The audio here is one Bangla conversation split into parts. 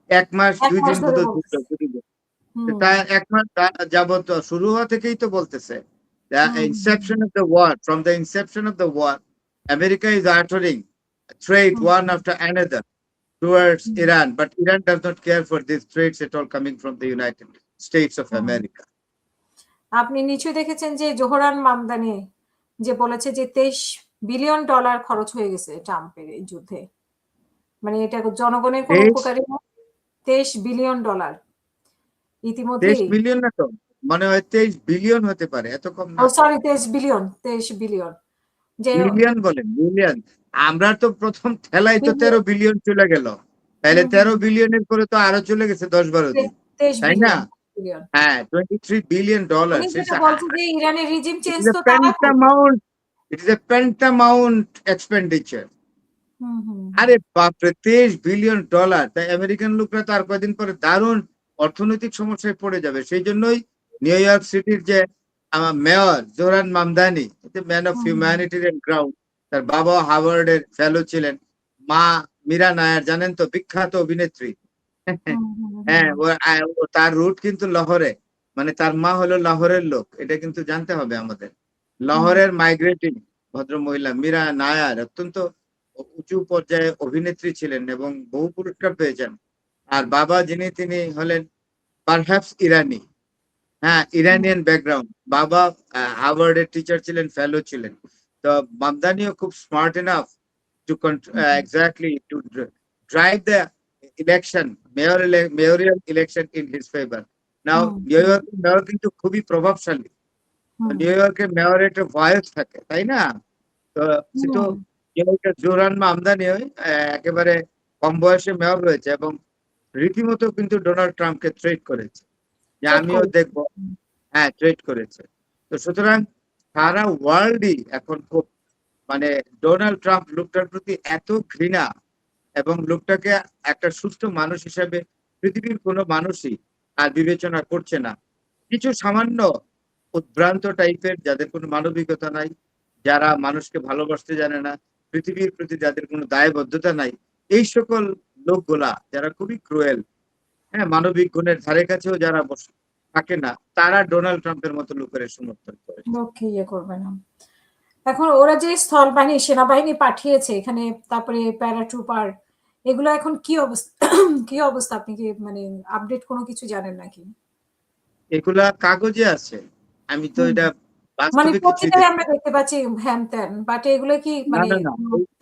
1 মাস 2 দিন ধরে বোধহয় বলতেছে। তা 1 মাস যাবত শুরু হওয়া থেকেই তো বলতেছে the inception of the war, from the inception of the war, America is uttering threat one after another towards Iran, but Iran does not care for these threats at all coming from the United States of America. আপনি নিশ্চয়ই দেখেছেন যে জোহরান মামদানি যে বলেছে যে $23 বিলিয়ন খরচ হয়ে গেছে ট্রাম্পের এই যুদ্ধে। মানে এটা জনগণের কোনো উপকারী না। $23 বিলিয়ন ইতিমধ্যে 23 মিলিয়ন না তো, মনে হয় 23 বিলিয়ন হতে পারে, এত কম না। সরি 23 বিলিয়ন 23 বিলিয়ন যে বিলিয়ন বলেন, বিলিয়ন। আমরা তো প্রথম ঠেলায় তো 13 বিলিয়ন চলে গেল, তাহলে 13 বিলিয়নের পরে তো আরো চলে গেছে 10-12 দিন, 23 তাই না? বিলিয়ন। হ্যাঁ, $23 বিলিয়ন। উনি যেটা বলছে যে ইরানের রিজিম চেঞ্জ তো তারা It is a paramount expenditure. আরে বাপরে, $23 বিলিয়ন। তাই আমেরিকান লোকরা তো আর কয়েকদিন পরে দারুণ অর্থনৈতিক সমস্যায় পড়ে যাবে। সেই জন্যই নিউ ইয়র্ক সিটির যে আমার mayor Zohran Mamdani, man of humanitarian ground, তার বাবা হার্ভার্ডের ফেলো ছিলেন, মা মীরা নায়ার, জানেন তো, বিখ্যাত অভিনেত্রী। হ্যাঁ, তার রুট কিন্তু লাহোরে, মানে তার মা হলো লাহোরের লোক, এটা কিন্তু জানতে হবে আমাদের। লাহোরের মাইগ্রেটিং ভদ্র মহিলা মীরা নায়ার অত্যন্ত উঁচু পর্যায়ে অভিনেত্রী ছিলেন এবং বহু পুরস্কার পেয়েছেন। আর বাবা যিনি, তিনি হলেন পারহ্যাপস ইরানি। হ্যাঁ, ইরানিয়ান ব্যাকগ্রাউন্ড। বাবা হার্ভার্ডের টিচার ছিলেন, ফেলো ছিলেন। তো মামদানিও খুব smart enough to exactly to drive the election, mayoral election in his favour. Now নিউ ইয়র্কের মেয়র কিন্তু খুবই প্রভাবশালী। নিউ ইয়র্কের মেয়রের একটা ভয়েস থাকে, তাই না? তো সেটা জোহরান মামদানি একেবারে কম বয়সে মেয়র হয়েছে এবং রীতিমতো কিন্তু ডোনাল্ড ট্রাম্পকে থ্রেট করেছে যে আমিও দেখবো। হ্যাঁ, ট্রেড করেছে। তো সুতরাং সারা ওয়ার্ল্ডই এখন খুব, মানে ডোনাল্ড ট্রাম্প লোকটার প্রতি এত ঘৃণা, এবং লোকটাকে একটা সুস্থ মানুষ হিসেবে পৃথিবীর কোনো মানুষই আর বিবেচনা করছে না। কিছু সামান্য উদ্ভ্রান্ত টাইপের, যাদের কোনো মানবিকতা নাই, যারা মানুষকে ভালোবাসতে জানে না, পৃথিবীর প্রতি যাদের কোনো দায়বদ্ধতা নাই, এই সকল লোকগুলা যারা খুবই ক্রুয়েল, হ্যাঁ, মানবিক গুণের ধারে কাছেও যারা থাকে না, তারা ডোনাল্ড ট্রাম্পের মতো লোকের সমর্থন করে। লোককে ইয়ে করবে না। এখন ওরা যে স্থল বাহিনী, সেনাবাহিনী পাঠিয়েছে এখানে, তারপরে প্যারাট্রুপার, এগুলো এখন কি অবস্থা? কি অবস্থা, আপনি কি মানে আপডেট কোনো কিছু জানেন নাকি? এগুলা কাগজে আছে, আমি তো এটা মানে বাস্তবে কিছুই পত্রিকায় আমরা দেখতে পাচ্ছি হ্যান ত্যান, বাট এগুলো কি না, মানে না, না।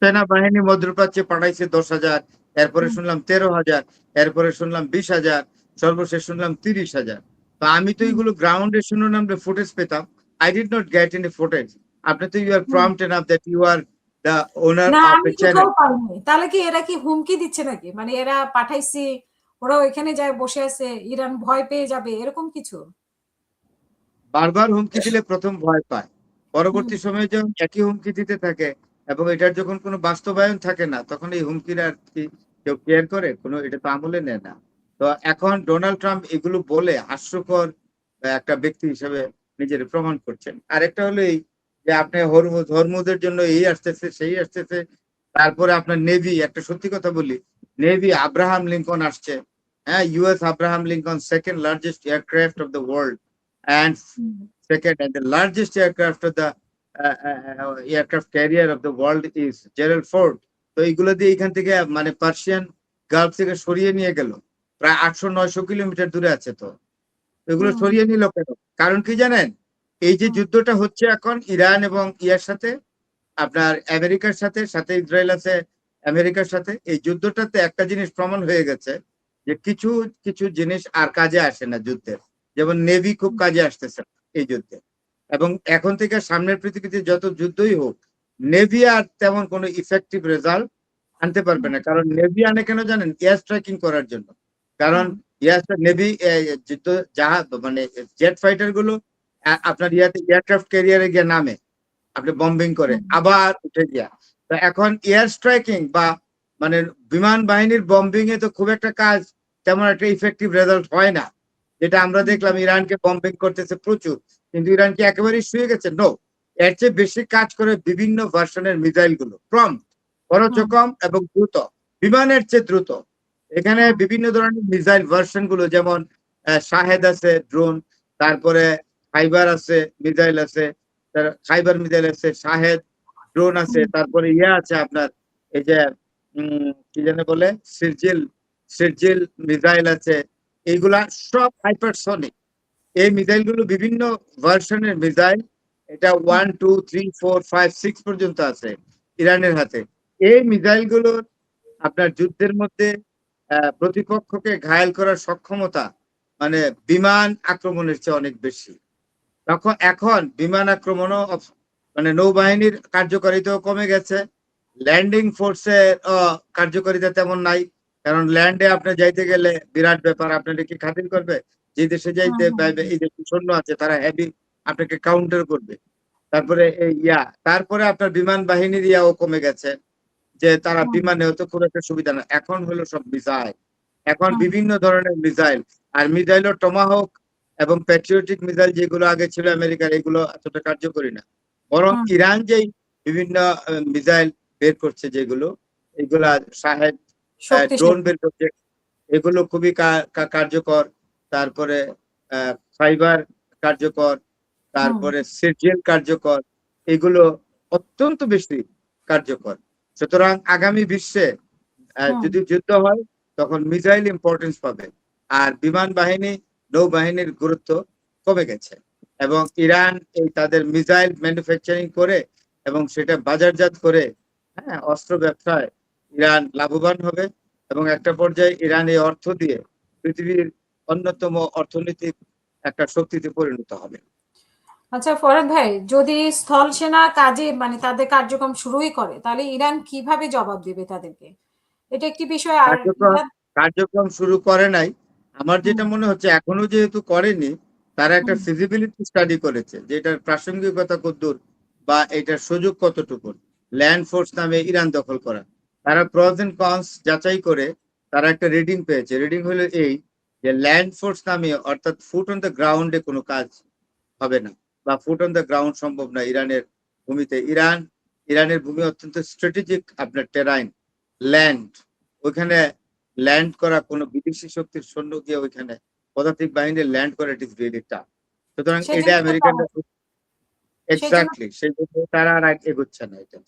সেনাবাহিনী মধ্যপ্রাচ্যে পাঠাইছে 10,000, এরপরে শুনলাম 13,000, এরপরে শুনলাম 20,000, সর্বশেষ শুনলাম 30,000। তো আমি তো এগুলো গ্রাউন্ডে শুনলাম, ফুটেজ পেতাম। I did not get any footage. আপনি তো you are prompt enough that you are the owner না, অফ আমি এ চ্যানেল। কোথাও পাইনি। তাহলে কি এরা কি হুমকি দিচ্ছে নাকি? মানে এরা পাঠাইছি, ওরা ওইখানে যায় বসে আছে, ইরান ভয় পেয়ে যাবে, এরকম কিছু? বারবার হুমকি দিলে প্রথম ভয় পায়, পরবর্তী সময়ে যখন একই হুমকি দিতে থাকে এবং এটার যখন কোনো বাস্তবায়ন থাকে না, তখন এই হুমকির আর কি কেউ কেয়ার করে, কোনো এটা তো আমলে নেয় না। তো এখন ডোনাল্ড ট্রাম্প এগুলো বলে হাস্যকর একটা ব্যক্তি হিসেবে নিজের প্রমাণ করছেন। আরেকটা হলো এই যে আপনি হরমুজের জন্য এই আসতেছে সেই আসতেছে, তারপরে আপনার নেভি, একটা সত্যি কথা বলি, নেভি আব্রাহাম লিঙ্কন আসছে। হ্যাঁ, US Abraham Lincoln, second largest aircraft of the world, and second and the largest aircraft of the aircraft carrier of the world is Gerald Ford. তো এইগুলো দিয়ে এখান থেকে মানে পার্সিয়ান গালফ থেকে সরিয়ে নিয়ে গেল, প্রায় 800-900 কিলোমিটার দূরে আছে। তো এগুলো সরিয়ে নিল কেন? কারণ কি জানেন? এই যে যুদ্ধটা হচ্ছে এখন ইরান এবং ইয়ার সাথে, আপনার আমেরিকার সাথে, সাথে ইসরায়েল আছে আমেরিকার সাথে, এই যুদ্ধটাতে একটা জিনিস প্রমাণ হয়ে গেছে যে কিছু কিছু জিনিস আর কাজে আসে না যুদ্ধের। যেমন নেভি খুব কাজে আসতেছে এই যুদ্ধে, এবং এখন থেকে সামনের পৃথিবীতে যত যুদ্ধই হোক, নেভি আর তেমন কোনো ইফেক্টিভ রেজাল্ট আনতে পারবে না। কারণ নেভি আনে কেন জানেন? এয়ার স্ট্রাইকিং করার জন্য। কারণ নেভি যুদ্ধ জাহাজ, মানে জেট ফাইটার গুলো আপনার এয়ারক্রাফট ক্যারিয়ারে গিয়ে নামে, আপনি বম্বিং করে আবার উঠে গিয়া। তো এখন এয়ার স্ট্রাইকিং বা মানে বিমান বাহিনীর বম্বিং এ তো খুব একটা কাজ, তেমন একটা ইফেক্টিভ রেজাল্ট হয় না। যেটা আমরা দেখলাম, ইরানকে বম্বিং করতেছে প্রচুর, কিন্তু ইরান কি একেবারেই শুয়ে গেছে? নো, এর চেয়ে বেশি কাজ করে বিভিন্ন ভার্সনের মিসাইল গুলো, প্রম্পট, খরচ কম এবং দ্রুত, বিমানের চেয়ে দ্রুত। এখানে বিভিন্ন ধরনের মিসাইল ভার্সন গুলো, যেমন শাহেদ আছে ড্রোন, তারপরে ফাইবার আছে মিসাইল আছে, ফাইবার মিসাইল আছে, শাহেদ ড্রোন আছে, তারপরে আছে আপনার এই যে কি জানে বলে সিরজিল মিসাইল আছে। এইগুলা সব হাইপারসনিক। এই মিসাইল গুলো বিভিন্ন ভার্সনের মিসাইল। এটা 1 2 3 4 5 6 পর্যন্ত আছে ইরানের হাতে। এই মিসাইল গুলোর আপনার যুদ্ধের মধ্যে প্রতিপক্ষকে ঘায়েল করার সক্ষমতা মানে বিমান আক্রমণের চেয়ে অনেক বেশি। এখন বিমান আক্রমণও মানে নৌবাহিনীর কার্যকারিতাও কমে গেছে, ল্যান্ডিং ফোর্সের কার্যকারিতা তেমন নাই। কারণ ল্যান্ডে আপনি যাইতে গেলে বিরাট ব্যাপার, আপনাকে কি খাতির করবে? যে দেশে যাইতে এই দেশে সৈন্য আছে তারা হেভি আপনাকে কাউন্টার করবে। তারপরে তারপরে আপনার বিমান বাহিনীর ইয়াও কমে গেছে, যে তারা বিমানে হয়তো খুব একটা সুবিধা না। এখন হলো সব মিসাইল, এখন বিভিন্ন ধরনের মিসাইল। আর মিসাইলও টমাহক এবং প্যাট্রিয়টিক মিসাইল যেগুলো আগে ছিল আমেরিকার, এগুলো এতটা কার্যকরী না। বরং ইরান যেই বিভিন্ন মিসাইল বের করছে, যেগুলো এগুলা শাহেদ ড্রোন বের করছে, এগুলো খুবই কার্যকর। তারপরে ফাইবার কার্যকর, তারপরে সিরজিল কার্যকর, এগুলো অত্যন্ত বেশি কার্যকর। সুতরাং আগামী বিশ্বে যদি যুদ্ধ হয় তখন মিসাইল ইম্পর্টেন্স পাবে, আর বিমান বাহিনী নৌবাহিনীর গুরুত্ব কমে গেছে। এবং ইরান এই তাদের মিসাইল ম্যানুফ্যাকচারিং করে এবং সেটা বাজারজাত করে অস্ত্র ব্যবসায় ইরান লাভবান হবে, এবং একটা পর্যায়ে ইরান এই অর্থ দিয়ে পৃথিবীর অন্যতম অর্থনৈতিক একটা শক্তিতে পরিণত হবে। আচ্ছা ফরহাদ ভাই, যদি স্থল সেনা কাজে মানে তাদের কার্যক্রম শুরুই করে, তাহলে ইরান কিভাবে জবাব দেবে তাদেরকে? এটা একটি বিষয়। আর কার্যক্রম শুরু করে নাই, আমার যেটা মনে হচ্ছে এখনো যেহেতু করেনি, তারা একটা ফিজিবিলিটি স্টাডি করেছে যে এটার প্রাসঙ্গিকতা কতদূর বা এটার সুযোগ কতটুকু ল্যান্ড ফোর্স নামে ইরান দখল করা। তারা প্রস এন্ড কনস যাচাই করে তারা একটা রিডিং পেয়েছে। রিডিং হলো এই যে ল্যান্ড ফোর্স নামে, অর্থাৎ ফুট অন দ্য গ্রাউন্ডে কোনো কাজ হবে না, বা ফুট অন দ্য গ্রাউন্ড সম্ভব না ইরানের ভূমিতে। ইরানের ভূমি অত্যন্ত স্ট্র্যাটেজিক আপনার টেরাইন, ল্যান্ড। ওইখানে ল্যান্ড করা কোনো বিদেশি শক্তির সৈন্য গিয়ে ওইখানে পদাতিক বাহিনী ল্যান্ড করে, ইট ইজ রিয়েলি টাফ। সুতরাং এটা আমেরিকানরা এক্স্যাক্টলি সেই জন্য তারা আর এগোচ্ছে না। এটা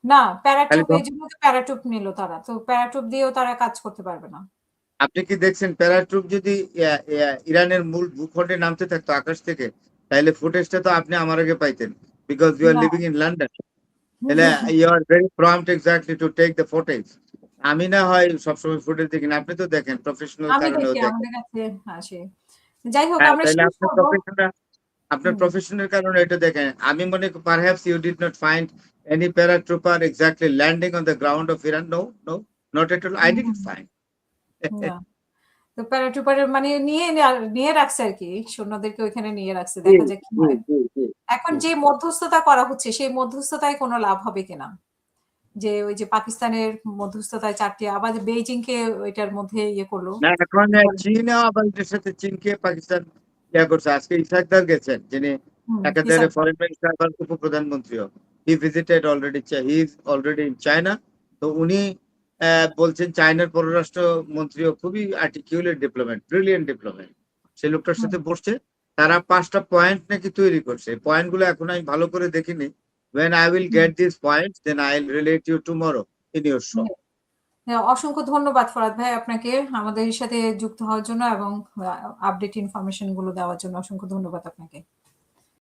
না প্যারাট্রুপ, এই জন্য তো প্যারাট্রুপ নিল তারা, তো প্যারাট্রুপ দিয়েও তারা কাজ করতে পারবে না। আপনি কি দেখছেন প্যারাট্রুপ যদি ইরানের মূল ভূখণ্ডে নামতে থাকতো আকাশ থেকে, তাহলে ফুটেজটা তো আপনি আমার আগে পাইতেন, because you are living in London. তাহলে you are very prompt exactly to take the footage. আমি না হয় সবসময় ফুটেজ দেখি না, আপনি তো দেখেন প্রফেশনাল কারণেও দেখেন। আমাদের কাছে আসে। যাই হোক, আমরা আপনার প্রফেশনের কারণে এটা দেখেন। আমি মনে করি perhaps you did not find any paratrooper exactly landing on the ground of Iran. No no, not at all, I didn't find. তো প্যারাট্রুপার মানে নিয়ে রাখছে আর কি, সৈন্যদেরকে ওইখানে নিয়ে রাখছে, দেখা যাক কি হয়। এখন যে মধ্যস্থতা করা হচ্ছে, সেই মধ্যস্থতায় কোনো লাভ হবে কিনা, যে ওই যে পাকিস্তানের মধ্যস্থতায় 4টি, আবার বেইজিং কে ওইটার মধ্যে ইয়ে করলো না, এখন চীন আবার এটার সাথে চীনকে পাকিস্তান করছে। আজকে ইসাকদার গেছেন, যিনি একাধারে ফরেন মিনিস্টার আবার উপপ্রধানমন্ত্রীও। He visited already, he is already in China. তো উনি বলছেন চায়নার পররাষ্ট্র মন্ত্রীও খুবই আর্টিকুলেট ডিপ্লোম্যাট, ব্রিলিয়েন্ট ডিপ্লোম্যাট। সেই লোকটার সাথে বসছে, তারা 5টা পয়েন্ট নাকি তৈরি করছে। পয়েন্ট গুলো এখন আমি ভালো করে দেখিনি। when I will get these points then I'll relate you tomorrow in your show. অসংখ্য ধন্যবাদ ফরাদ ভাই আপনাকে আমাদের সাথে যুক্ত হওয়ার জন্য এবং আপডেট ইনফরমেশন গুলো দেওয়ার জন্য। অসংখ্য ধন্যবাদ আপনাকে।